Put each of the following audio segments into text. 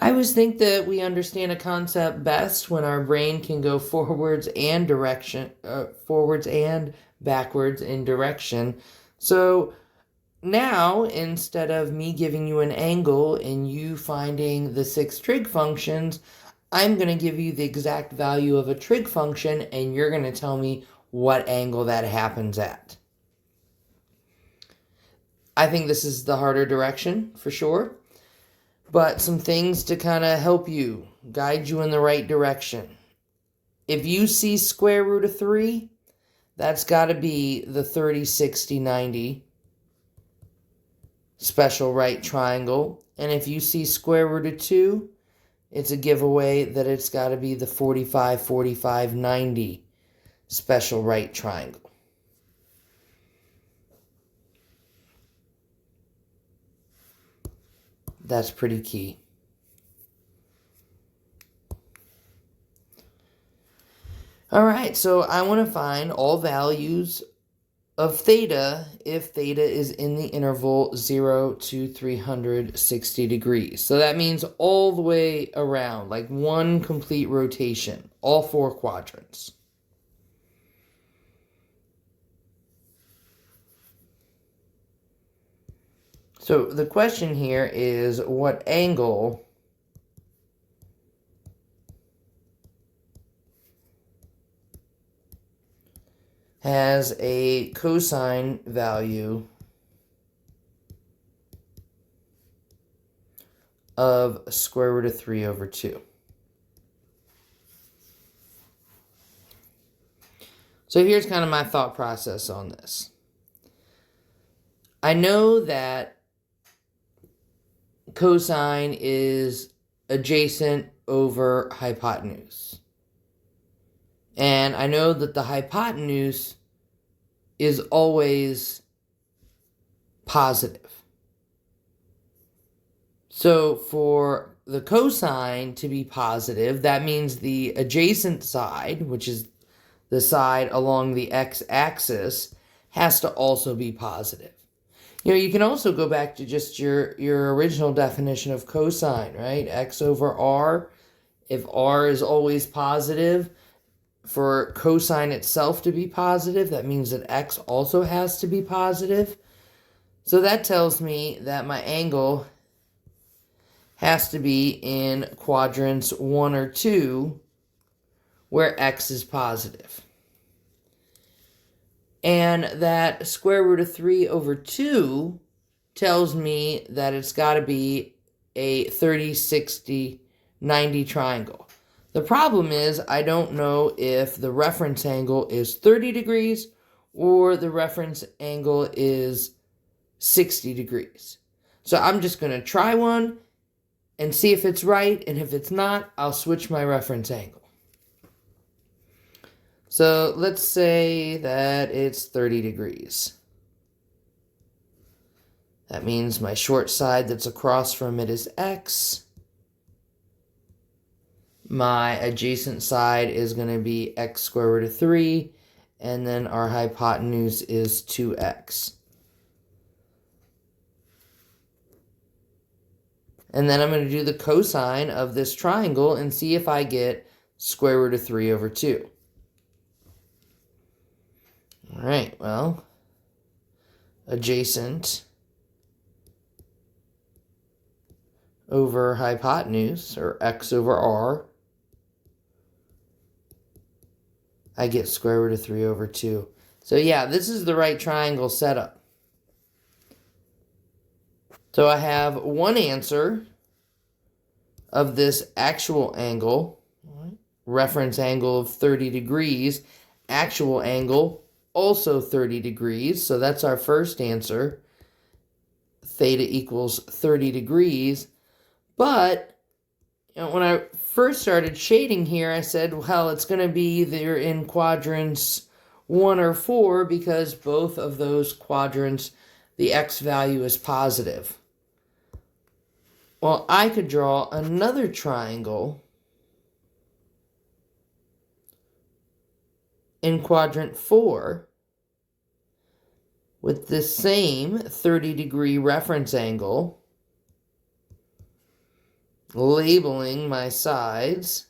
I always think that we understand a concept best when our brain can go forwards and backwards in direction. So now, instead of me giving you an angle and you finding the 6 trig functions, I'm going to give you the exact value of a trig function and you're going to tell me what angle that happens at. I think this is the harder direction for sure, but some things to kind of help you, guide you in the right direction. If you see square root of 3, that's got to be the 30, 60, 90 special right triangle. And if you see square root of 2, it's a giveaway that it's got to be the 45, 45, 90 special right triangle. That's pretty key. All right, so I want to find all values of theta if theta is in the interval 0 to 360 degrees. So that means all the way around, like one complete rotation, all 4 quadrants. So the question here is, what angle has a cosine value of square root of 3 over 2? So here's kind of my thought process on this. I know that cosine is adjacent over hypotenuse. And I know that the hypotenuse is always positive. So for the cosine to be positive, that means the adjacent side, which is the side along the x-axis, has to also be positive. You can also go back to just your original definition of cosine, right? X over r. If r is always positive, for cosine itself to be positive, that means that x also has to be positive. So that tells me that my angle has to be in quadrants 1 or 2, where x is positive. And that square root of 3 over 2 tells me that it's got to be a 30, 60, 90 triangle. The problem is I don't know if the reference angle is 30 degrees or the reference angle is 60 degrees. So I'm just going to try one and see if it's right, and if it's not, I'll switch my reference angle. So let's say that it's 30 degrees. That means my short side that's across from it is x. My adjacent side is going to be x square root of 3, and then our hypotenuse is 2x. And then I'm going to do the cosine of this triangle and see if I get square root of 3 over 2. All right, well, adjacent over hypotenuse, or x over r, I get square root of 3 over 2. So yeah, this is the right triangle setup. So I have one answer of this actual angle, reference angle of 30 degrees, actual angle also 30 degrees. So that's our first answer. Theta equals 30 degrees. But when I first started shading here, I said, well, it's going to be either in quadrants 1 or 4 because both of those quadrants, the x value is positive. Well, I could draw another triangle in quadrant 4 with the same 30-degree reference angle. labeling my sides.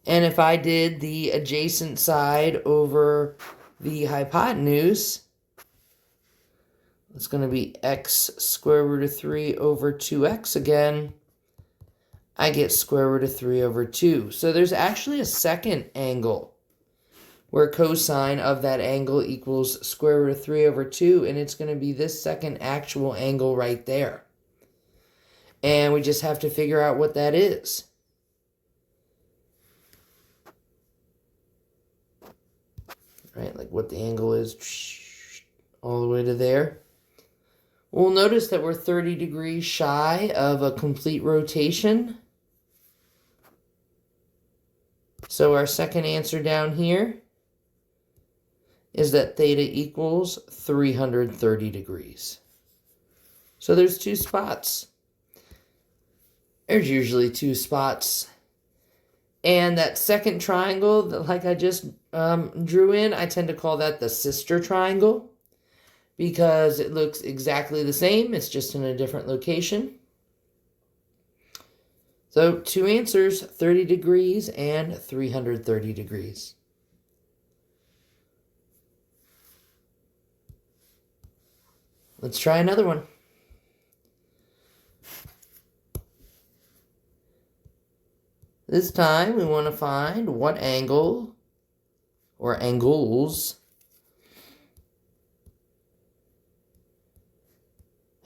And if I did the adjacent side over the hypotenuse, it's going to be x square root of 3 over 2x again. I get square root of 3 over 2. So there's actually a second angle where cosine of that angle equals square root of 3 over 2, and it's going to be this second actual angle right there. And we just have to figure out what that is. Right, like what the angle is all the way to there. We'll notice that we're 30 degrees shy of a complete rotation. So our second answer down here is that theta equals 330 degrees. So there's two spots. There's usually two spots. And that second triangle, like I just drew in, I tend to call that the sister triangle because it looks exactly the same. It's just in a different location. So two answers, 30 degrees and 330 degrees. Let's try another one. This time we want to find what angle or angles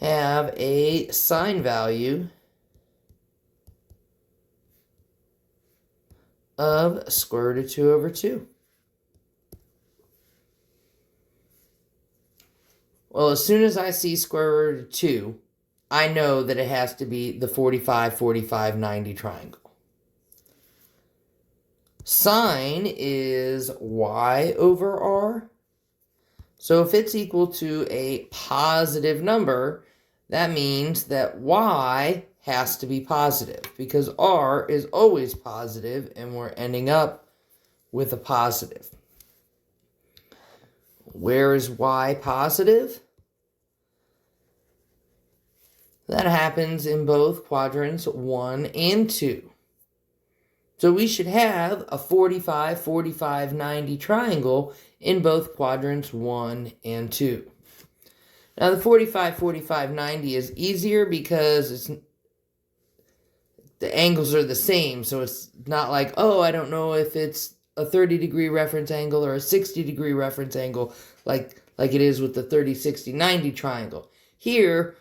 have a sine value of square root of 2 over 2. Well, as soon as I see square root of 2, I know that it has to be the 45, 45, 90 triangle. Sine is y over r. So if it's equal to a positive number, that means that y has to be positive because r is always positive and we're ending up with a positive. Where is y positive? That happens in both quadrants 1 and 2. So we should have a 45, 45, 90 triangle in both quadrants 1 and 2. Now the 45, 45, 90 is easier because the angles are the same. So it's not like, oh, I don't know if it's a 30 degree reference angle or a 60 degree reference angle like it is with the 30, 60, 90 triangle. Here,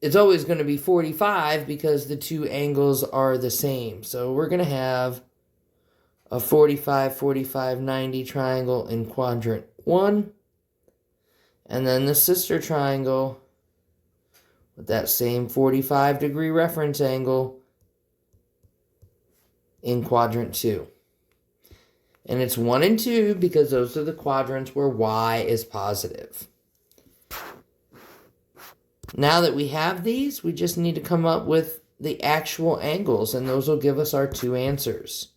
it's always going to be 45 because the two angles are the same. So we're going to have a 45, 45, 90 triangle in quadrant 1. And then the sister triangle with that same 45 degree reference angle in quadrant 2. And it's 1 and 2 because those are the quadrants where y is positive. Now that we have these, we just need to come up with the actual angles, and those will give us our two answers.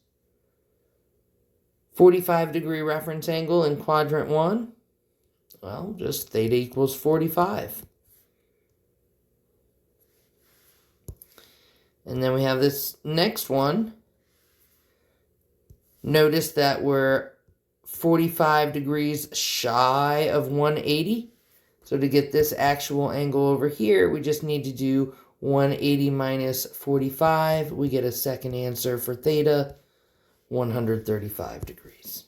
45 degree reference angle in quadrant 1, well, just theta equals 45. And then we have this next one. Notice that we're 45 degrees shy of 180. So to get this actual angle over here, we just need to do 180 minus 45. We get a second answer for theta, 135 degrees.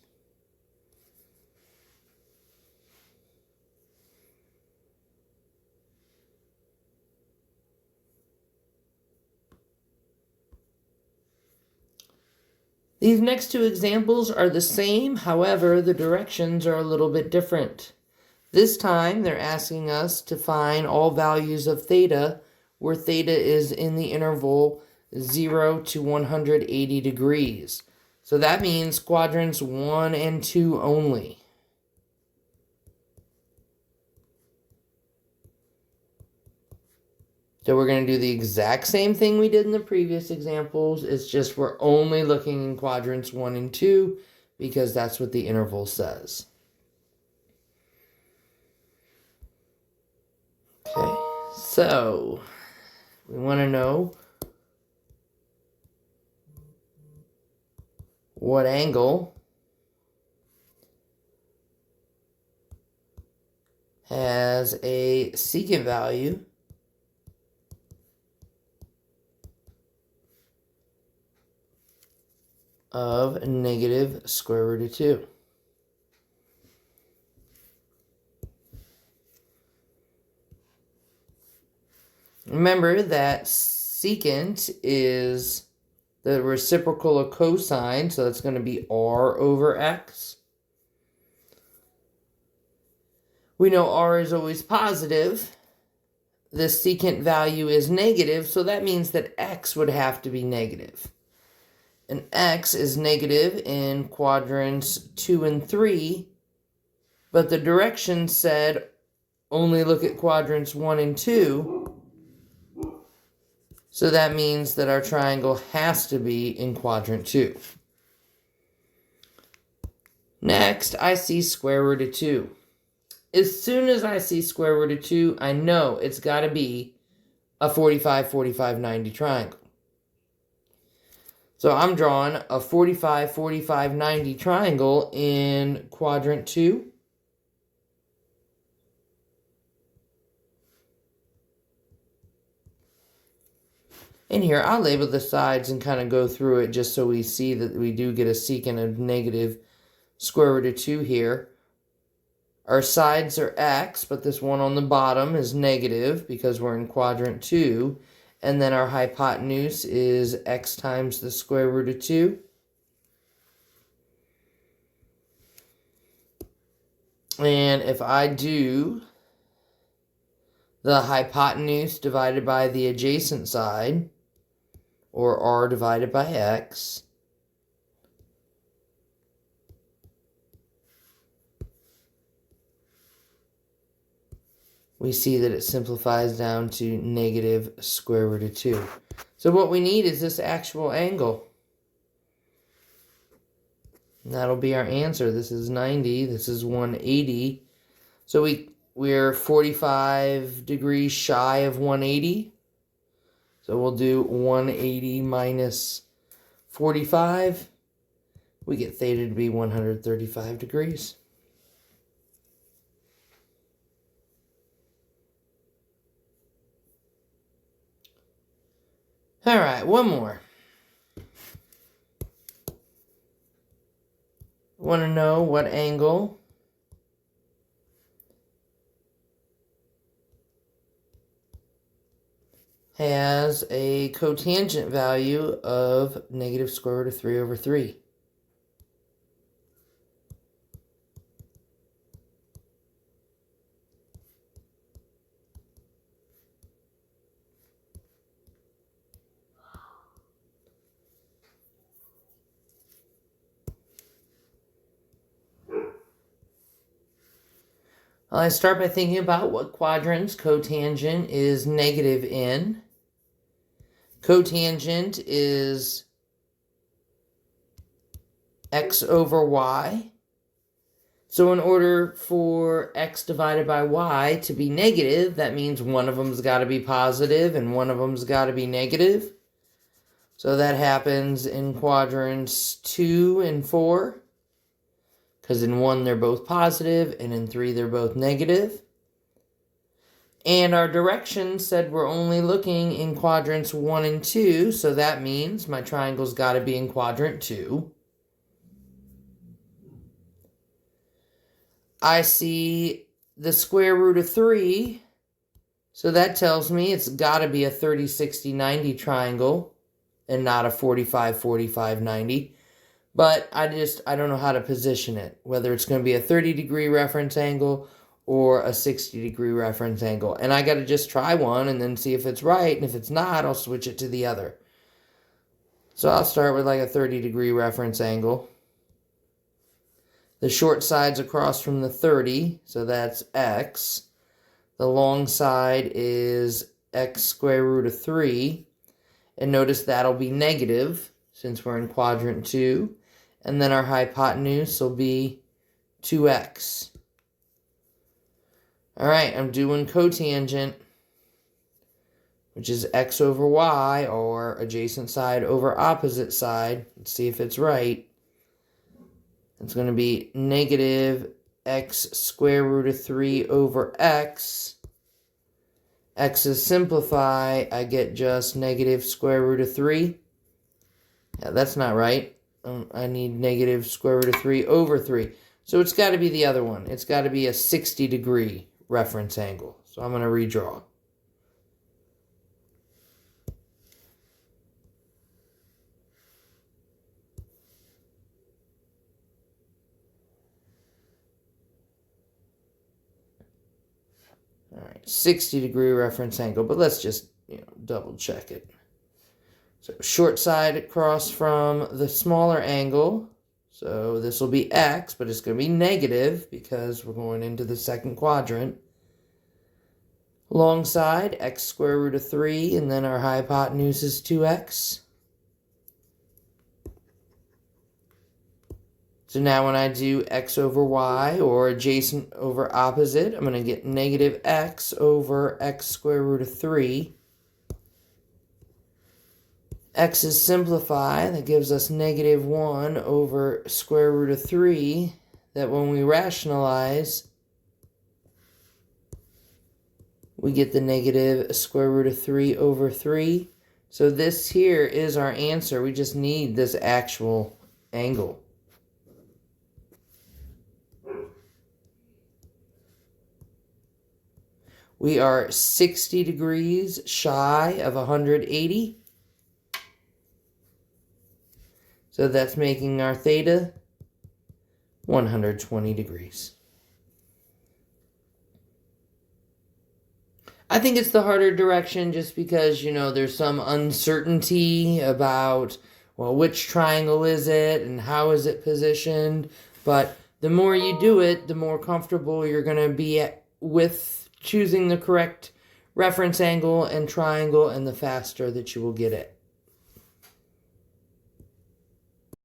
These next two examples are the same, however, the directions are a little bit different. This time, they're asking us to find all values of theta, where theta is in the interval 0 to 180 degrees. So that means quadrants 1 and 2 only. So we're going to do the exact same thing we did in the previous examples. It's just we're only looking in quadrants 1 and 2 because that's what the interval says. So, we want to know what angle has a secant value of negative square root of 2. Remember that secant is the reciprocal of cosine, so that's going to be r over x. We know r is always positive. The secant value is negative, so that means that x would have to be negative. And x is negative in quadrants 2 and 3, but the directions said only look at quadrants 1 and 2. So that means that our triangle has to be in quadrant 2. Next, I see square root of 2. As soon as I see square root of 2, I know it's got to be a 45, 45, 90 triangle. So I'm drawing a 45, 45, 90 triangle in quadrant 2. And here, I'll label the sides and kind of go through it just so we see that we do get a secant of negative square root of 2 here. Our sides are x, but this one on the bottom is negative because we're in quadrant 2. And then our hypotenuse is x times the square root of 2. And if I do the hypotenuse divided by the adjacent side, or r divided by x, we see that it simplifies down to negative square root of 2. So what we need is this actual angle. And that'll be our answer. This is 90, this is 180. So we're 45 degrees shy of 180. So we'll do 180 minus 45. We get theta to be 135 degrees. All right, one more. Want to know what angle has a cotangent value of negative square root of 3 over 3. I start by thinking about what quadrants cotangent is negative in. Cotangent is x over y. So in order for x divided by y to be negative, that means one of them's got to be positive and one of them's got to be negative. So that happens in quadrants 2 and 4. Because in 1 they're both positive, and in 3 they're both negative. And our directions said we're only looking in quadrants 1 and 2, so that means my triangle's got to be in quadrant 2. I see the square root of 3, so that tells me it's got to be a 30, 60, 90 triangle, and not a 45, 45, 90. But I don't know how to position it, whether it's going to be a 30-degree reference angle or a 60-degree reference angle. And I got to just try one and then see if it's right, and if it's not, I'll switch it to the other. So I'll start with like a 30-degree reference angle. The short side's across from the 30, so that's x. The long side is x square root of 3. And notice that'll be negative, since we're in quadrant 2. And then our hypotenuse will be 2x. All right, I'm doing cotangent. which is x over y, or adjacent side over opposite side. Let's see if it's right. It's going to be negative x square root of 3 over x. X's simplify, I get just negative square root of 3. Yeah, that's not right. I need negative square root of 3 over 3. So it's got to be the other one. It's got to be a 60-degree reference angle. So I'm going to redraw. All right, 60-degree reference angle, but let's just, double check it. So short side across from the smaller angle. So this will be x, but it's going to be negative because we're going into the second quadrant. Long side, x square root of 3, and then our hypotenuse is 2x. So now when I do x over y, or adjacent over opposite, I'm going to get negative x over x square root of 3. X's simplify, that gives us negative 1 over square root of 3, that when we rationalize, we get the negative square root of 3 over 3. So this here is our answer. We just need this actual angle. We are 60 degrees shy of 180. So that's making our theta 120 degrees. I think it's the harder direction just because, there's some uncertainty about, well, which triangle is it and how is it positioned. But the more you do it, the more comfortable you're going to be with choosing the correct reference angle and triangle, and the faster that you will get it.